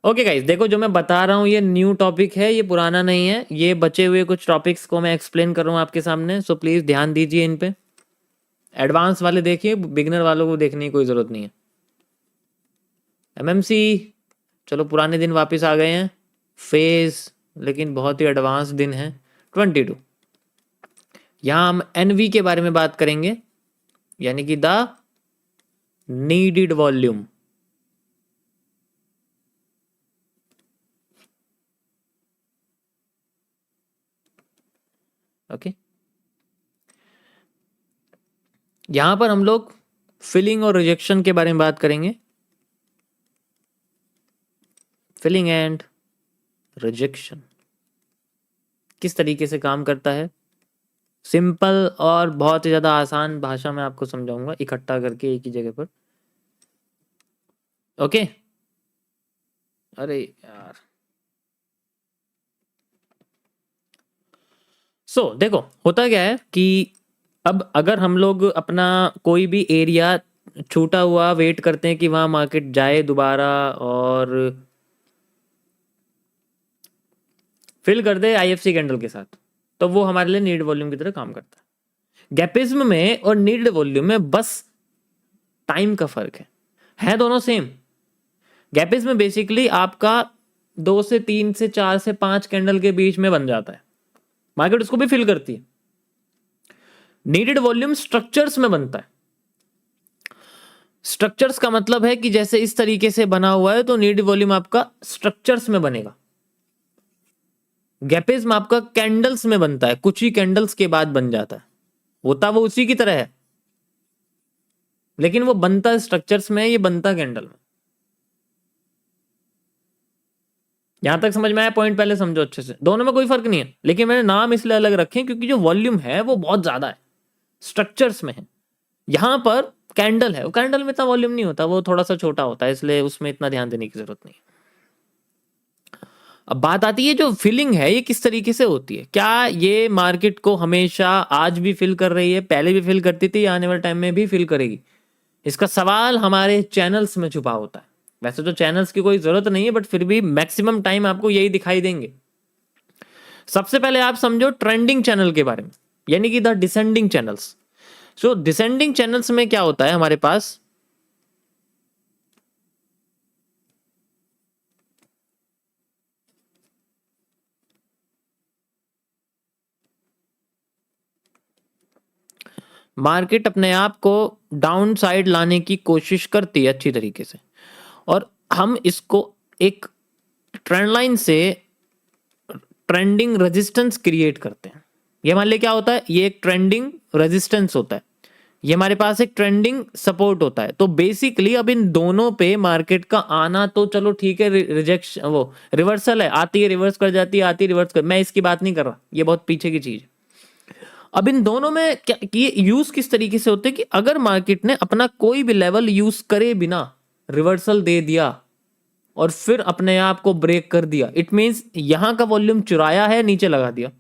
Okay guys, देखो जो मैं बता रहा हूँ ये न्यू टॉपिक है, ये पुराना नहीं है। ये बचे हुए कुछ टॉपिक्स को मैं एक्सप्लेन कर रहा हूँ आपके सामने, सो प्लीज़ ध्यान दीजिए इन पे। एडवांस वाले देखिए, बिगिनर वालों को देखने की कोई ज़रूरत नहीं है। एमएमसी, चलो पुराने दिन वापस आ गए हैं। फेज, लेकिन बहुत ही एडवांस दिन है। 22, यहाँ हम एनवी के बारे में बात करेंगे, यानी कि द नीडेड वॉल्यूम। ओके, यहां पर हम लोग फिलिंग और रिजेक्शन के बारे में बात करेंगे। फिलिंग एंड रिजेक्शन किस तरीके से काम करता है, सिंपल और बहुत ही ज़्यादा आसान भाषा में आपको समझाऊंगा इकट्ठा करके एक ही जगह पर। ओके, अरे यार, देखो होता क्या है कि अब अगर हम लोग अपना कोई भी एरिया छूटा हुआ वेट करते हैं कि वहां मार्केट जाए दोबारा और फिल कर दे आईएफसी कैंडल के साथ, तो वो हमारे लिए नीड वॉल्यूम की तरह काम करता है। गैपिज्म में और नीड वॉल्यूम में बस टाइम का फर्क है दोनों सेम। गैपिज्म में बेसिकली आपका 2 से 3 से 4 से 5 कैंडल के बीच में बन जाता है, मार्केट उसको भी फिल करती है। नीडेड वॉल्यूम स्ट्रक्चर्स में बनता है। स्ट्रक्चर्स का मतलब है कि जैसे इस तरीके से बना हुआ है तो नीडेड वॉल्यूम आपका स्ट्रक्चर्स में बनेगा। गैपिज्म आपका कैंडल्स में बनता है, कुछ ही कैंडल्स के बाद बन जाता है। होता वो उसी की तरह है, लेकिन वो बनता स्ट्रक्चर्स में, ये बनता कैंडल में। यहां तक समझ में आया पॉइंट? पहले समझो अच्छे से, दोनों में कोई फर्क नहीं है, लेकिन मैंने नाम इसलिए अलग रखे क्योंकि जो वॉल्यूम है वो बहुत ज्यादा है, स्ट्रक्चर्स में है। यहां पर कैंडल है, वो कैंडल में इतना वॉल्यूम नहीं होता, वो थोड़ा सा छोटा होता है, इसलिए उसमें इतना ध्यान देने की जरूरत नहीं। अब बात आती है जो फिलिंग है ये किस तरीके से होती है। क्या ये मार्केट को हमेशा आज भी फिल कर रही है, पहले भी फिल करती थी, आने वाले टाइम में भी फिल करेगी? इसका सवाल हमारे चैनल्स में छुपा होता है। वैसे तो चैनल्स की कोई जरूरत नहीं है, बट फिर भी मैक्सिमम टाइम आपको यही दिखाई देंगे। सबसे पहले आप समझो ट्रेंडिंग चैनल के बारे में, यानी कि the descending channels. So descending channels में क्या होता है हमारे पास, मार्केट अपने आप को डाउन साइड लाने की कोशिश करती है अच्छी तरीके से, और हम इसको एक ट्रेंड लाइन से ट्रेंडिंग रेजिस्टेंस क्रिएट करते हैं। ये मान ले क्या होता है, ये एक ट्रेंडिंग रेजिस्टेंस होता है, ये हमारे पास एक ट्रेंडिंग सपोर्ट होता है। तो बेसिकली अब इन दोनों पे मार्केट का आना तो चलो ठीक है, रिजेक्शन वो रिवर्सल है, आती है रिवर्स कर जाती है, आती है रिवर्स कर, मैं इसकी बात नहीं कर रहा, ये बहुत पीछे की चीज है। अब इन दोनों में क्या ये यूज किस तरीके से होते हैं कि अगर मार्केट ने अपना कोई भी लेवल यूज करे बिना रिवर्सल दे दिया और फिर अपने आप को ब्रेक कर दिया, इट मींस यहां का वॉल्यूम चुराया है, नीचे लगा दिया,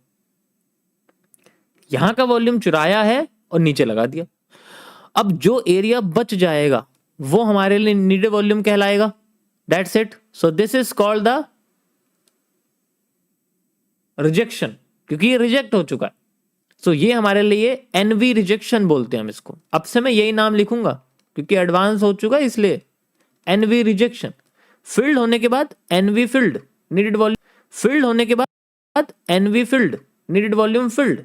यहां का वॉल्यूम चुराया है और नीचे लगा दिया। अब जो एरिया बच जाएगा वो हमारे लिए नीडेड वॉल्यूम कहलाएगा। That's it. So this is called the rejection, क्योंकि ये रिजेक्ट हो चुका है। सो ये हमारे लिए एनवी रिजेक्शन बोलते हैं हम इसको। अब से मैं यही नाम लिखूंगा क्योंकि एडवांस हो चुका है, इसलिए एनवी रिजेक्शन। फिल्ड होने के बाद NV filled, needed volume filled होने के बाद NV filled, needed volume filled.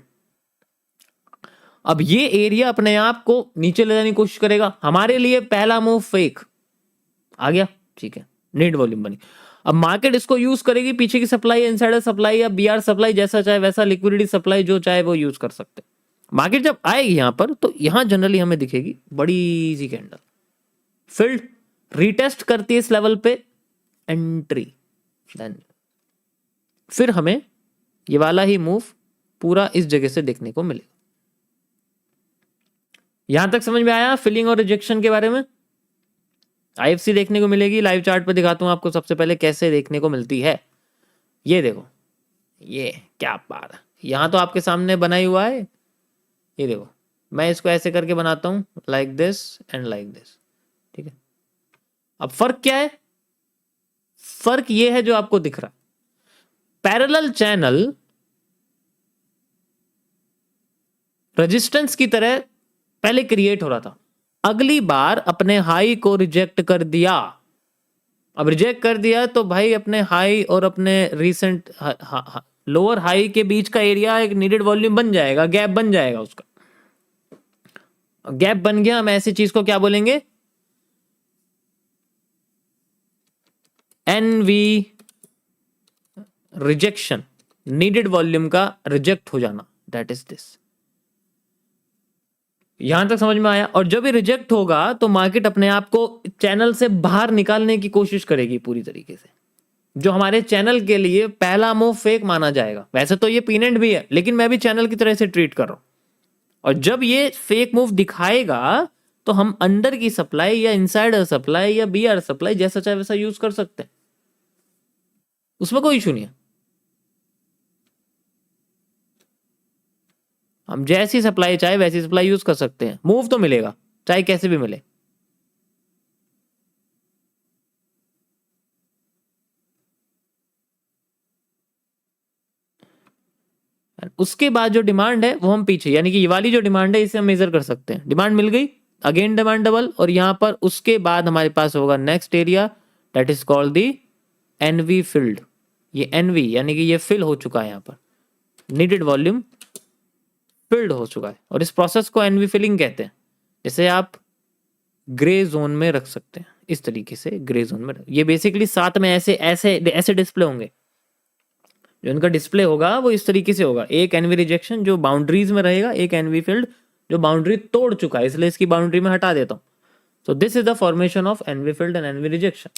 अब ये एरिया अपने आप को नीचे ले जाने की कोशिश करेगा, हमारे लिए पहला मूव फेक आ गया, ठीक है, नीड वॉल्यूम बनी। अब मार्केट इसको यूज करेगी, पीछे की सप्लाई, इनसाइडर सप्लाई या बीआर सप्लाई, जैसा चाहे वैसा, लिक्विडिटी सप्लाई जो चाहे वो यूज कर सकते हैं। मार्केट जब आएगी यहां पर तो यहां जनरली हमें दिखेगी बड़ी सी कैंडल फिल्ड, रीटेस्ट करती है इस लेवल पे, एंट्री, देन फिर हमें ये वाला ही मूव पूरा इस जगह से देखने को मिलेगा। यहां तक समझ में आया फिलिंग और रिजेक्शन के बारे में? आईएफसी देखने को मिलेगी, लाइव चार्ट पे दिखाता हूं आपको सबसे पहले कैसे देखने को मिलती है। ये देखो, ये क्या बात है, यहां तो आपके सामने बना ही हुआ है। ये देखो, मैं इसको ऐसे करके बनाता हूं, like this and like this, ठीक है। अब फर्क क्या है? फर्क ये है जो आपको दिख रहा है, पैरेलल चैनल रेजिस्टेंस की तरह पहले क्रिएट हो रहा था, अगली बार अपने हाई को रिजेक्ट कर दिया। अब रिजेक्ट कर दिया तो भाई अपने हाई और अपने रीसेंट लोअर हाई के बीच का एरिया एक नीडेड वॉल्यूम बन जाएगा, गैप बन जाएगा, उसका गैप बन गया। हम ऐसी चीज को क्या बोलेंगे, एनवी रिजेक्शन, नीडेड वॉल्यूम का रिजेक्ट हो जाना, दैट इज दिस। यहां तक समझ में आया? और जब ये रिजेक्ट होगा तो मार्केट अपने आप को चैनल से बाहर निकालने की कोशिश करेगी पूरी तरीके से, जो हमारे चैनल के लिए पहला मूव फेक माना जाएगा। वैसे तो ये पीनेंट भी है, लेकिन मैं भी चैनल की तरह से ट्रीट कर रहा हूं। और जब ये फेक मूव दिखाएगा तो हम अंडर की सप्लाई या इनसाइडर सप्लाई या बीआर सप्लाई जैसा चाहे वैसा यूज कर सकते हैं, उसमें कोई इशू नहीं है। हम जैसी सप्लाई चाहे वैसी सप्लाई यूज कर सकते हैं, मूव तो मिलेगा चाहे कैसे भी मिले। उसके बाद जो डिमांड है वो हम पीछे, यानी कि ये वाली जो डिमांड है इसे हम मेजर कर सकते हैं। डिमांड मिल गई, अगेन डिमांड डबल, और यहां पर उसके बाद हमारे पास होगा next area, that is called the NV field. ये एनवी यानी कि ये फिल हो चुका है, यहां पर नीडेड वॉल्यूम फिल्ड हो चुका है, और इस प्रोसेस को एनवी फिलिंग कहते हैं। जैसे आप ग्रे जोन में रख सकते हैं, इस तरीके से ग्रे जोन में ये बेसिकली साथ में ऐसे ऐसे ऐसे डिस्प्ले होंगे। जो इनका डिस्प्ले होगा वो इस तरीके से होगा, एक एनवी रिजेक्शन जो बाउंड्रीज में रहेगा, एक एनवी फील्ड जो बाउंड्री तोड़ चुका है, इसलिए इसकी बाउंड्री में हटा देता हूं। So this is the formation of NV field and NV rejection.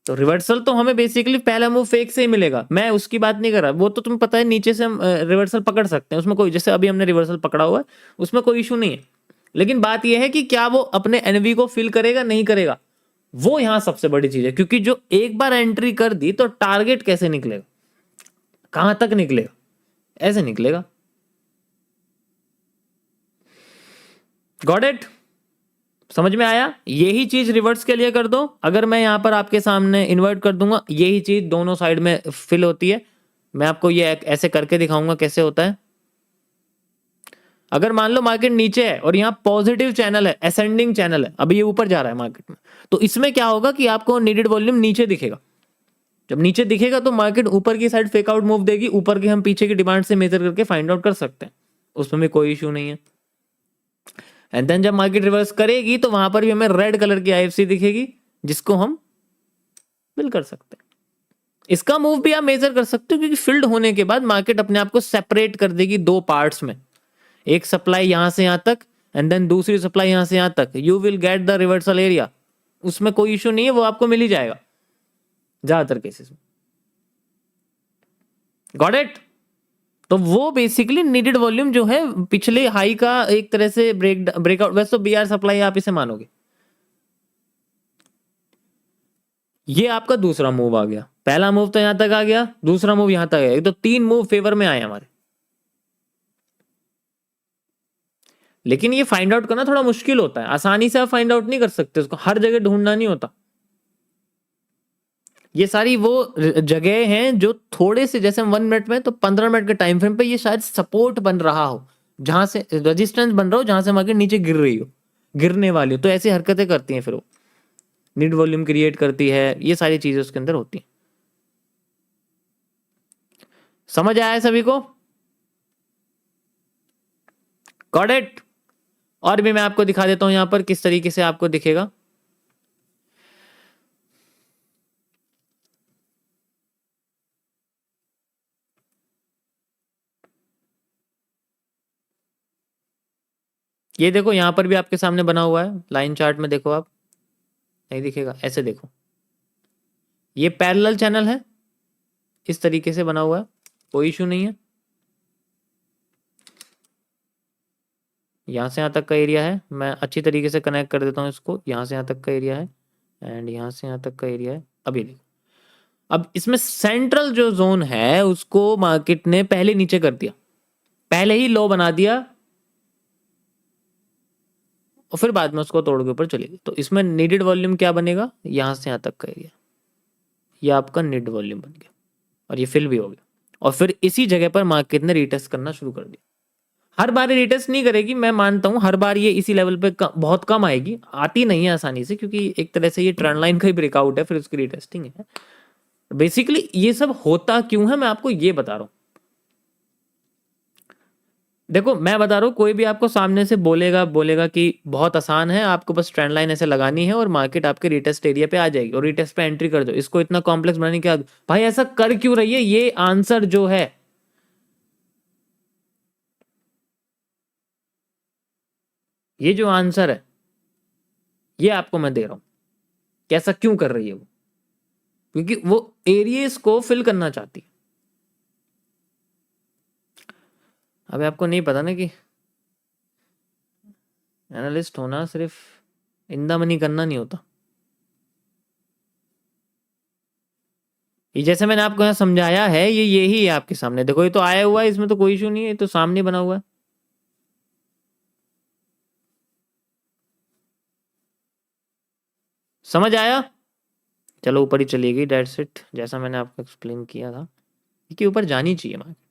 तो रिवर्सल तो हमें बेसिकली पहला मूव फेक से ही मिलेगा, मैं उसकी बात नहीं कर रहा, वो तो तुम्हें पता है नीचे से हम रिवर्सल पकड़ सकते हैं, उसमें कोई, जैसे अभी हमने रिवर्सल पकड़ा हुआ है उसमें कोई इशू नहीं है। लेकिन बात यह है कि क्या वो अपने एनवी को फिल करेगा नहीं करेगा, वो यहां सबसे बड़ी चीज है। क्योंकि जो एक बार एंट्री कर दी तो टारगेट कैसे निकलेगा, कहां तक निकलेगा, ऐसे निकलेगा। Got it? समझ में आया? यही चीज रिवर्स के लिए कर दो, अगर मैं यहां पर आपके सामने इन्वर्ट कर दूंगा, यही चीज दोनों साइड में फिल होती है। मैं आपको ये ऐसे करके दिखाऊंगा कैसे होता है। अगर मान लो मार्केट नीचे है और यहाँ पॉजिटिव चैनल है, असेंडिंग चैनल है, अभी ये ऊपर जा रहा है मार्केट में, तो इसमें क्या होगा कि आपको नीडेड वॉल्यूम नीचे दिखेगा। जब नीचे दिखेगा तो मार्केट ऊपर की साइड फेक आउट मूव देगी, ऊपर के हम पीछे की डिमांड से मेजर करके फाइंड आउट कर सकते हैं, उसमें भी कोई इशू नहीं है। एंड देन जब मार्केट रिवर्स करेगी तो वहां पर भी हमें रेड कलर की आईएफसी दिखेगी, जिसको हम फिल कर सकते हैं। इसका मूव भी आप मेजर कर सकते हो, क्योंकि फिल्ड होने के बाद मार्केट अपने आप को सेपरेट कर देगी दो पार्ट्स में, एक सप्लाई यहां से यहां तक एंड देन दूसरी सप्लाई यहां से यहां तक। You will get the reversal area, उसमें कोई इशू नहीं है, वो आपको मिल ही जाएगा ज्यादातर केसेस में। Got it? तो वो बेसिकली नीडेड वॉल्यूम जो है पिछले हाई का एक तरह से ब्रेकआउट, वैसे तो बीआर सप्लाई आप इसे मानोगे। ये आपका दूसरा मूव आ गया, पहला मूव तो यहां तक आ गया, दूसरा मूव यहां तक आ गया, तो 3 मूव फेवर में आए हमारे। लेकिन ये फाइंड आउट करना थोड़ा मुश्किल होता है, आसानी से आप फाइंड आउट नहीं कर सकते, उसको हर जगह ढूंढना नहीं होता। ये सारी वो जगह हैं जो थोड़े से, जैसे 1 मिनट में तो 15 मिनट के टाइम फ्रेम पे ये शायद सपोर्ट बन रहा हो, जहां से रेजिस्टेंस बन रहा हो, जहां से मार्केट नीचे गिर रही हो, गिरने वाली हो, तो ऐसी हरकतें करती हैं, फिर वो नीड वॉल्यूम क्रिएट करती है, ये सारी चीजें उसके अंदर होती हैं। समझ आया सभी को? Got it? और भी मैं आपको दिखा देता हूं यहां पर किस तरीके से आपको दिखेगा। ये देखो यहां पर भी आपके सामने बना हुआ है, लाइन चार्ट में देखो आप, नहीं दिखेगा, ऐसे देखो, ये पैरेलल चैनल है, इस तरीके से बना हुआ है, कोई इशू नहीं है। यहां से यहां तक का एरिया है, मैं अच्छी तरीके से कनेक्ट कर देता हूं इसको, यहां से यहां तक का एरिया है एंड यहां से यहां तक का एरिया है। अब ये देखो, अब इसमें सेंट्रल जो जोन है उसको मार्केट ने पहले नीचे कर दिया, पहले ही लो बना दिया, और फिर बाद में उसको तोड़ के ऊपर चलेगी। तो इसमें नीडेड वॉल्यूम क्या बनेगा, यहाँ से यहाँ तक का एरिया, ये आपका नीड वॉल्यूम बन गया और ये फिल भी हो गया। और फिर इसी जगह पर मार्केट ने रीटेस्ट करना शुरू कर दिया। हर बार रीटेस्ट नहीं करेगी, मैं मानता हूं हर बार ये इसी लेवल पे बहुत कम आएगी, आती नहीं है आसानी से, क्योंकि एक तरह से ये ट्रेंड लाइन का ही ब्रेकआउट है, फिर उसकी रीटेस्टिंग है। बेसिकली ये सब होता क्यों है मैं आपको ये बता रहा हूं। देखो मैं बता रहा हूँ, कोई भी आपको सामने से बोलेगा कि बहुत आसान है, आपको बस ट्रेंड लाइन ऐसे लगानी है और मार्केट आपके रीटेस्ट एरिया पे आ जाएगी और रीटेस्ट पे एंट्री कर दो, इसको इतना कॉम्प्लेक्स बनाने की भाई ऐसा कर क्यों रही है। ये आंसर जो है, ये जो आंसर है ये आपको मैं दे रहा हूं कैसा क्यों कर रही है वो, क्योंकि वो एरियाज को फिल करना चाहती है। अभी आपको नहीं पता ना कि एनालिस्ट होना सिर्फ इंदा मनी करना नहीं होता। ये जैसे मैंने आपको यहाँ समझाया है, ये यही है आपके सामने, देखो ये तो आया हुआ है, इसमें तो कोई इशू नहीं है, ये तो सामने बना हुआ है। समझ आया? चलो ऊपर ही चली गई, डेट्स इट, जैसा मैंने आपको एक्सप्लेन किया था कि ऊपर जानी चाहिए मार्केट।